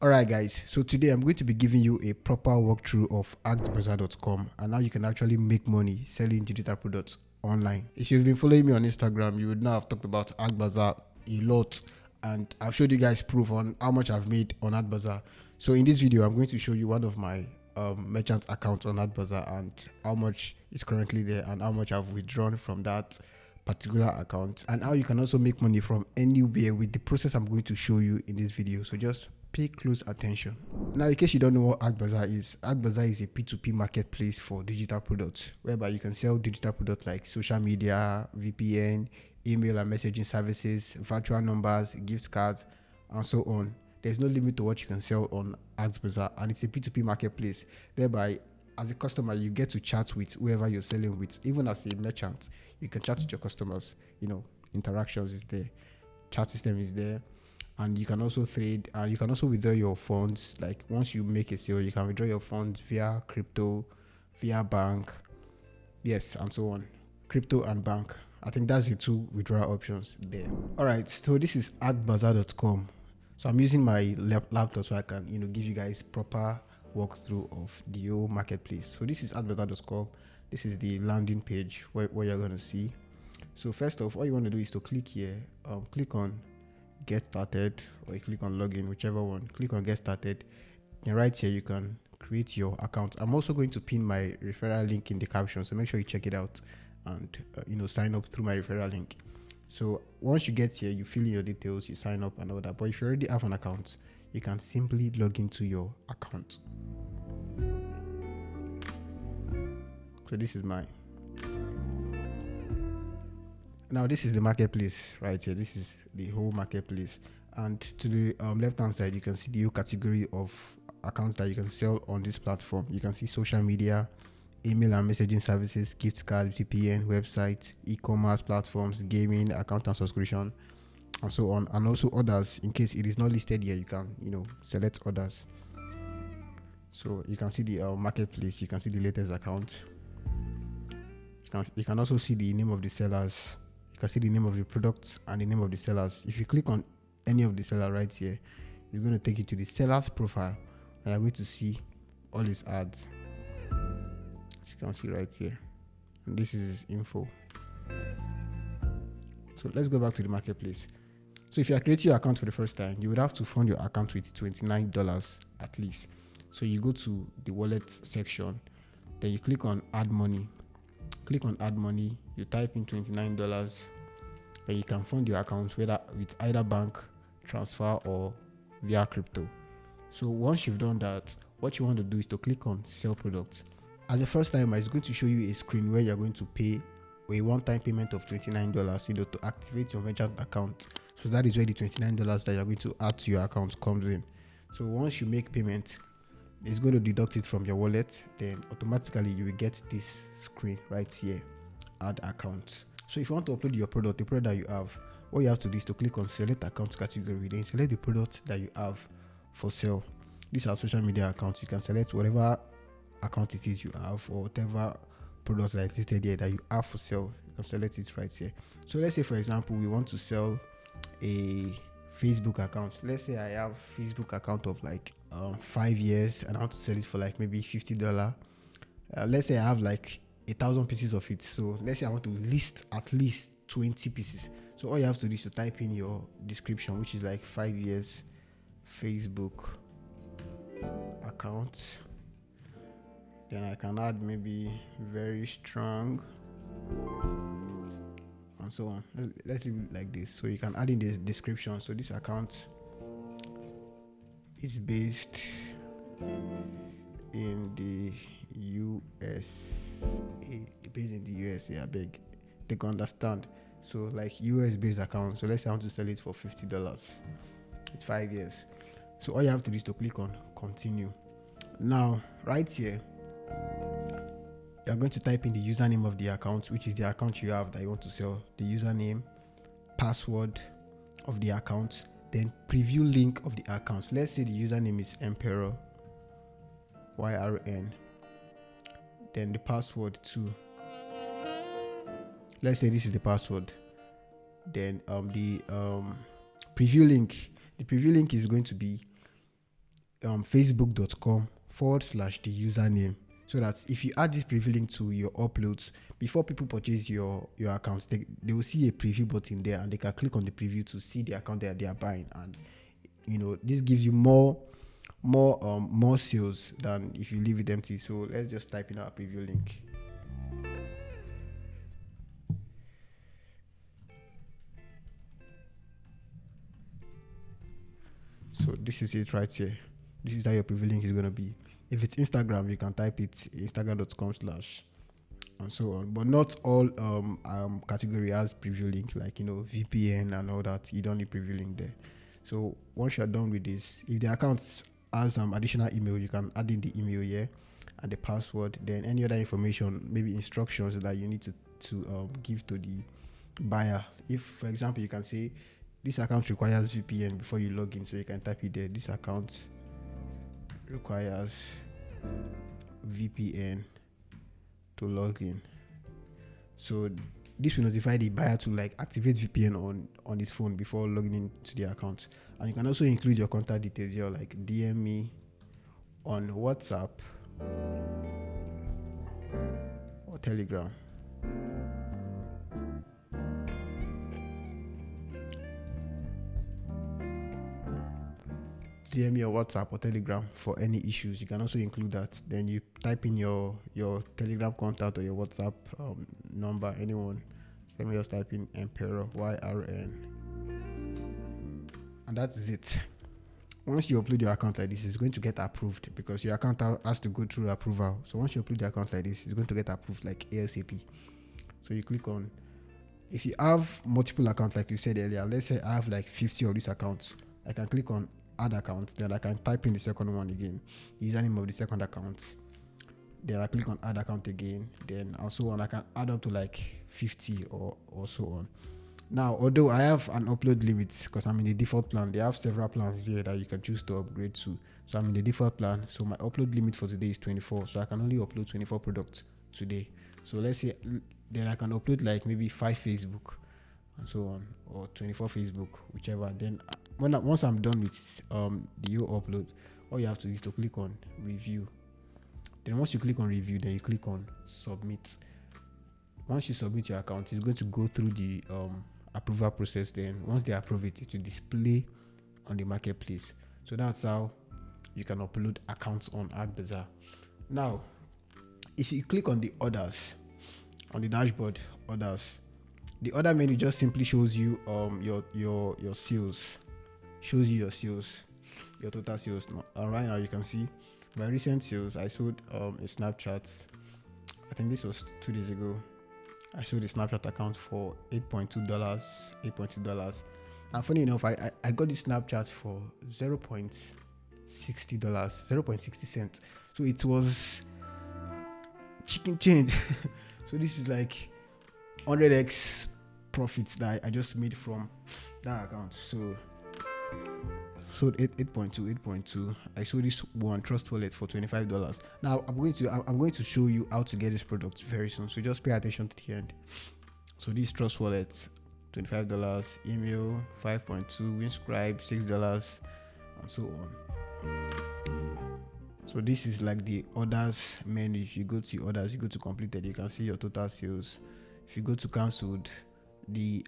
Alright guys, so today I'm going to be giving you a proper walkthrough of AcctBazaar.com and how you can actually make money selling digital products online. If you've been following me on Instagram, you would know I've talked about AcctBazaar a lot and I've showed you guys proof on how much I've made on AcctBazaar. So in this video, I'm going to show you one of my merchant accounts on AcctBazaar and how much is currently there and how much I've withdrawn from that particular account, and how you can also make money from anywhere with the process I'm going to show you in this video. So just pay close attention. Now, in case you don't know what AcctBazaar is a P2P marketplace for digital products, whereby you can sell digital products like social media, VPN, email and messaging services, virtual numbers, gift cards, and so on. There's no limit to what you can sell on AcctBazaar, and it's a P2P marketplace. Thereby, as a customer, you get to chat with whoever you're selling with. Even as a merchant, you can chat with your customers. Interactions is there, chat system is there, and you can also trade and you can also withdraw your funds. Like once you make a sale, you can withdraw your funds via crypto, via bank, yes, and so on. Crypto and bank. I think that's the two withdrawal options there. All right, so this is AcctBazaar.com. So I'm using my laptop so I can give you guys proper walkthrough of the whole marketplace. So this is AcctBazaar.com. This is the landing page where you're going to see. So first off, all you want to do is to click here, click on get started, or you click on login, whichever one. Click on get started. Then right here you can create your account. I'm also going to pin my referral link in the caption, so make sure you check it out and sign up through my referral link. So once you get here, you fill in your details, you sign up and all that. But if you already have an account, you can simply log into your account. So this is mine. Now this is the marketplace right here. This is the whole marketplace, and to the left hand side you can see the whole category of accounts that you can sell on this platform. You can see social media, email and messaging services, gift card, VPN, website, e-commerce platforms, gaming, account and subscription, and so on, and also others. In case it is not listed here, you can select others. So you can see the marketplace, you can see the latest account. You can also see the name of the sellers. You can see the name of the products and the name of the sellers. If you click on any of the seller right here, it's going to take you to the seller's profile, and you're going to see all his ads. As you can see right here, and this is his info. So let's go back to the marketplace. So if you are creating your account for the first time, you would have to fund your account with $29 at least. So you go to the wallet section, then you click on add money. Click on add money, you type in $29, then you can fund your account with either bank transfer or via crypto. So once you've done that, what you want to do is to click on sell products. As a first timer, it's going to show you a screen where you're going to pay a one-time payment of $29 to activate your merchant account. So that is where the $29 that you're going to add to your account comes in. So once you make payment, it's going to deduct it from your wallet, then automatically you will get this screen right here, add account. So if you want to upload your product, the product that you have, what you have to do is to click on select account category, then select the product that you have for sale. These are social media accounts. You can select whatever account it is you have, or whatever products that are listed here that you have for sale. You can select it right here. So let's say, for example, we want to sell a Facebook account. Let's say I have Facebook account of like 5 years, and I want to sell it for like maybe $50. Let's say I have like 1,000 pieces of it. So let's say I want to list at least 20 pieces. So all you have to do is to type in your description, which is like 5 years Facebook account. Then I can add maybe very strong and so on. Let's leave it like this. So you can add in the description. So this account is based in the USA. Based in the USA, I beg. They can understand. So like US based account. So let's say I want to sell it for $50. It's 5 years. So all you have to do is to click on continue. Now right here, you're going to type in the username of the account, which is the account you have that you want to sell. The username, password of the account, then preview link of the account. Let's say the username is Emperor YRN. Then the password too. Let's say this is the password. Then the preview link. The preview link is going to be facebook.com/the username, so that if you add this preview link to your uploads, before people purchase your account, they will see a preview button there, and they can click on the preview to see the account that they are buying. And this gives you more sales than if you leave it empty. So let's just type in our preview link. So this is it right here. This is how your preview link is going to be. If it's Instagram, you can type it instagram.com/ and so on. But not all category has preview link, like VPN and all that. You don't need preview link there. So once you're done with this, if the account has some additional email, you can add in the email here and the password. Then any other information, maybe instructions that you need to give to the buyer. If, for example, you can say this account requires VPN before you log in, so you can type it there. This account requires VPN to log in. So this will notify the buyer to activate VPN on his phone before logging into the account. And you can also include your contact details here, like DM me on WhatsApp or Telegram. DM me on WhatsApp or Telegram for any issues. You can also include that. Then you type in your Telegram contact or your WhatsApp number, anyone. So let me just type in Emperor, YRN. And that is it. Once you upload your account like this, it's going to get approved, because your account has to go through approval. So once you upload your account like this, it's going to get approved like ASAP. So you click on, if you have multiple accounts like you said earlier, let's say I have 50 of these accounts, I can click on add account, then I can type in the second one again, username of the second account, then I click on add account again, then and so on. I can add up to 50 or so on. Now, although I have an upload limit because I'm in the default plan, they have several plans here that you can choose to upgrade to. So I'm in the default plan, so my upload limit for today is 24, so I can only upload 24 products today. So let's say then I can upload maybe 5 Facebook and so on, or 24 Facebook, whichever. Then once I'm done with the upload, all you have to do is to click on review. Then once you click on review, then you click on submit. Once you submit your account, it's going to go through the approval process. Then once they approve it, it will display on the marketplace. So that's how you can upload accounts on AcctBazaar. Now, if you click on the orders on the dashboard, orders, the order menu just simply shows you your sales, shows you your sales, your total sales. Now, right now you can see my recent sales. I sold a Snapchat, I think this was 2 days ago. I sold a Snapchat account for $8.2. And funny enough, I got this Snapchat for $0.60, 0.60 cents. So it was chicken change. So this is 100x profits that I just made from that account. So sold 8.2. I sold this one Trust Wallet for $25. Now I'm going to show you how to get this product very soon. So just pay attention to the end. So this Trust Wallet, $25, email 5.2, Winscribe $6, and so on. So this is the orders menu. If you go to orders, you go to completed, you can see your total sales. If you go to cancelled, the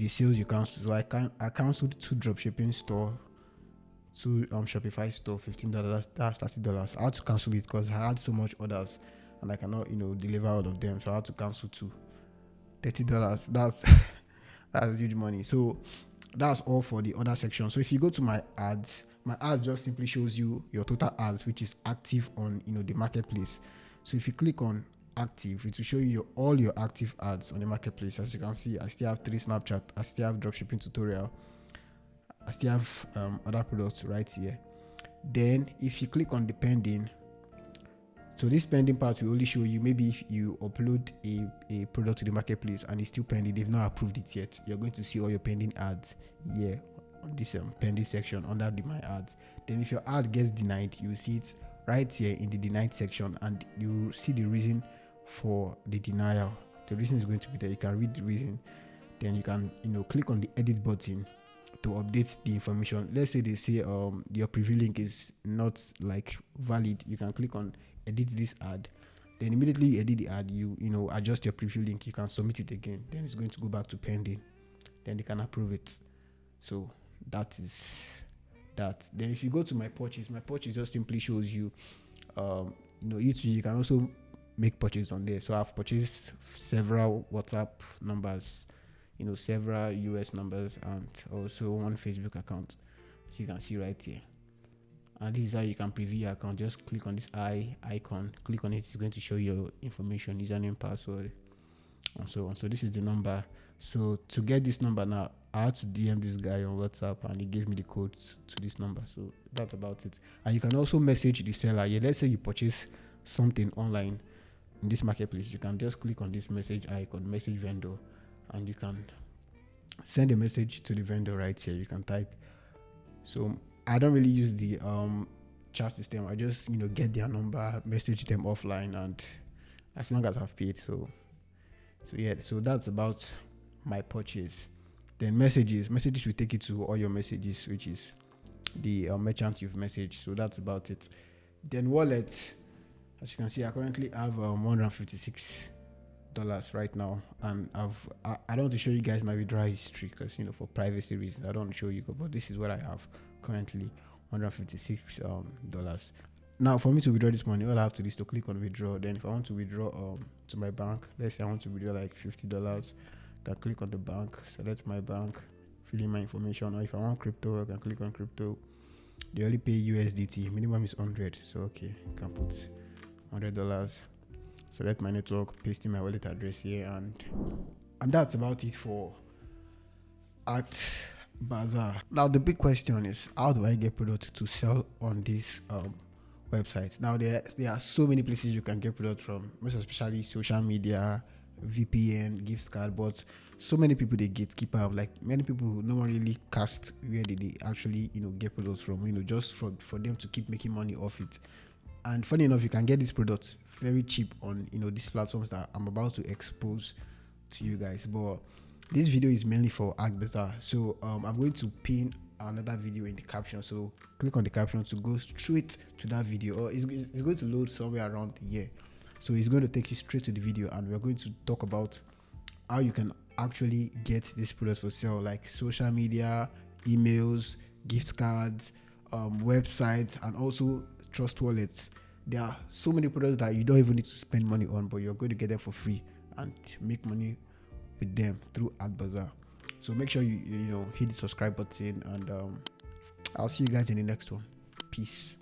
sales you cancelled. So I cancelled 2 dropshipping store, 2 Shopify store, $15, that's $30. I had to cancel it because I had so much orders and I cannot deliver all of them. So I had to cancel 2, $30. That's huge money. So that's all for the order section. So if you go to my ads just simply shows you your total ads, which is active on the marketplace. So if you click on active, it will show you all your active ads on the marketplace. As you can see, I still have 3 Snapchat, I still have dropshipping tutorial, I still have other products right here. Then if you click on the pending, so this pending part will only show you maybe if you upload a product to the marketplace and it's still pending, they've not approved it yet, you're going to see all your pending ads here on this pending section under my ads. Then if your ad gets denied, you will see it right here in the denied section, and you will see the reason for the denial. The reason is going to be there. You can read the reason, then you can click on the edit button to update the information. Let's say they say your preview link is not like valid, you can click on edit this ad. Then immediately you edit the ad, you adjust your preview link, you can submit it again. Then it's going to go back to pending. Then they can approve it. So that is that. Then if you go to my purchase just simply shows you you can also make purchase on there. So I've purchased several WhatsApp numbers, several US numbers, and also one Facebook account. So you can see right here. And this is how you can preview your account. Just click on this icon, click on it, it's going to show your information, username, password, and so on. So this is the number. So to get this number now, I had to DM this guy on WhatsApp, and he gave me the code to this number. So that's about it. And you can also message the seller. Yeah, let's say you purchase something online in this marketplace, you can just click on this message icon, message vendor, and you can send a message to the vendor right here. You can type. So I don't really use the chat system. I just get their number, message them offline, and as long as I've paid. So that's about my purchase. Then messages will take you to all your messages, which is the merchant you've messaged. So that's about it. Then wallet, as you can see, I currently have $156 right now, and I don't want to show you guys my withdrawal history because for privacy reasons I don't want to show you, but this is what I have currently, $156. Now for me to withdraw this money, all I have to do is to click on withdraw. Then if I want to withdraw to my bank, let's say I want to withdraw like $50, I can click on the bank, select my bank, fill in my information. Or if I want crypto, I can click on crypto. They only pay USDT, minimum is 100, so okay, you can put $100, select my network, paste in my wallet address here, and that's about it for AcctBazaar. Now the big question is, how do I get products to sell on this website? Now there are so many places you can get products from, most especially social media, VPN, gift card, but so many people they gatekeeper. Like many people who not really cast where they actually get products from, just for them to keep making money off it. And funny enough, you can get these products very cheap on these platforms that I'm about to expose to you guys. But this video is mainly for AcctBazaar, so I'm going to pin another video in the caption. So click on the caption to go straight to that video, or it's going to load somewhere around here. So it's going to take you straight to the video, and we're going to talk about how you can actually get these products for sale, like social media, emails, gift cards, websites, and also trust wallets. There are so many products that you don't even need to spend money on, but you're going to get them for free and make money with them through AcctBazaar. So make sure you hit the subscribe button, and I'll see you guys in the next one. Peace.